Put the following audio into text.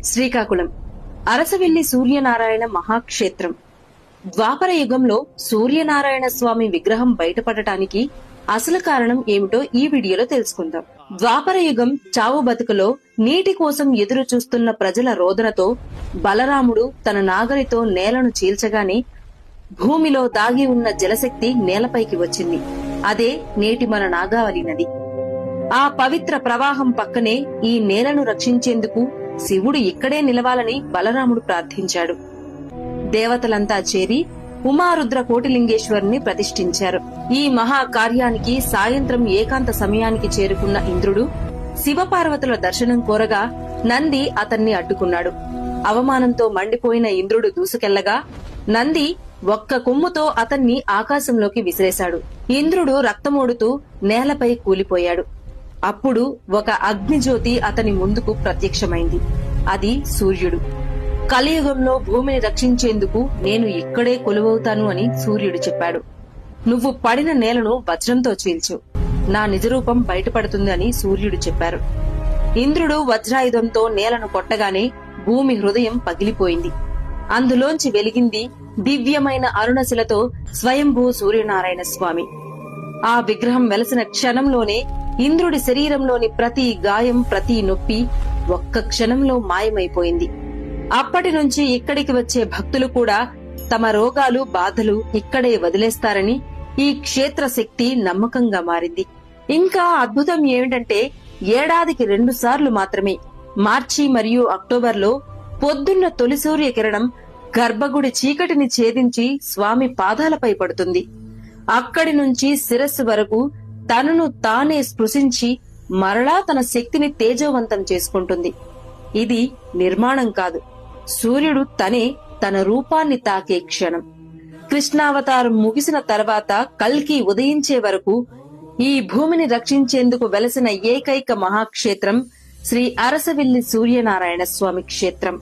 శ్రీకాకుళం అరసవిల్లి సూర్యనారాయణ మహాక్షేత్రం. ద్వాపర యుగంలో సూర్యనారాయణ స్వామి విగ్రహం బయటపడటానికి అసలు కారణం ఏమిటో ఈ వీడియోలో తెలుసుకుందాం. ద్వాపర యుగం చావు బతుకులో నీటి కోసం ఎదురు చూస్తున్న ప్రజల రోదనతో బలరాముడు తన నాగలితో నేలను చీల్చగానే భూమిలో దాగి ఉన్న జలశక్తి నేలపైకి వచ్చింది. అదే నేటి మన నాగావళి నది. ఆ పవిత్ర ప్రవాహం పక్కనే ఈ నేలను రక్షించేందుకు శివుడు ఇక్కడే నిలవాలని బలరాముడు ప్రార్థించాడు. దేవతలంతా చేరి ఉమారుద్ర కోటిలింగేశ్వరుని ప్రతిష్ఠించారు. ఈ మహాకార్యానికి సాయంత్రం ఏకాంత సమయానికి చేరుకున్న ఇంద్రుడు శివపార్వతుల దర్శనం కోరగా నంది అతన్ని అడ్డుకున్నాడు. అవమానంతో మండిపోయిన ఇంద్రుడు దూసుకెళ్లగా నంది ఒక్క కొమ్ముతో అతన్ని ఆకాశంలోకి విసిరేశాడు. ఇంద్రుడు రక్తమోడుతూ నేలపై కూలిపోయాడు. అప్పుడు ఒక అగ్నిజ్యోతి అతని ముందుకు ప్రత్యక్షమైంది. అది సూర్యుడు. కలియుగంలో భూమిని రక్షించేందుకు నేను ఇక్కడే కొలువవుతాను అని సూర్యుడు చెప్పాడు. నువ్వు పడిన నేలను వజ్రంతో చీల్చు, నా నిజరూపం బయటపడుతుంది అని సూర్యుడు చెప్పారు. ఇంద్రుడు వజ్రాయుధంతో నేలను కొట్టగానే భూమి హృదయం పగిలిపోయింది. అందులోంచి వెలిగింది దివ్యమైన అరుణశిలతో స్వయంభూ సూర్యనారాయణ స్వామి. ఆ విగ్రహం వెలసిన క్షణంలోనే ఇంద్రుడి శరీరంలోని ప్రతి గాయం, ప్రతి నొప్పి ఒక్క క్షణంలో మాయమైపోయింది. అప్పటి నుంచి ఇక్కడికి వచ్చే భక్తులు కూడా తమ రోగాలు, బాధలు ఇక్కడే వదిలేస్తారని ఈ క్షేత్ర శక్తి నమ్మకంగా మారింది. ఇంకా అద్భుతం ఏమిటంటే ఏడాదికి 2 సార్లు మాత్రమే, మార్చి మరియు అక్టోబర్లో పొద్దున్న తొలి సూర్య కిరణం గర్భగుడి చీకటిని ఛేదించి స్వామి పాదాలపై పడుతుంది. అక్కడి నుంచి శిరస్సు వరకు తనను తానే స్పృశించి మరలా తన శక్తిని తేజోవంతం చేసుకుంటుంది. ఇది నిర్మాణం కాదు, సూర్యుడు తనే తన రూపాన్ని తాకే క్షణం. కృష్ణావతారం ముగిసిన తర్వాత కల్కి ఉదయించే వరకు ఈ భూమిని రక్షించేందుకు వెలసిన ఏకైక మహాక్షేత్రం శ్రీ అరసవిల్లి సూర్యనారాయణ స్వామి క్షేత్రం.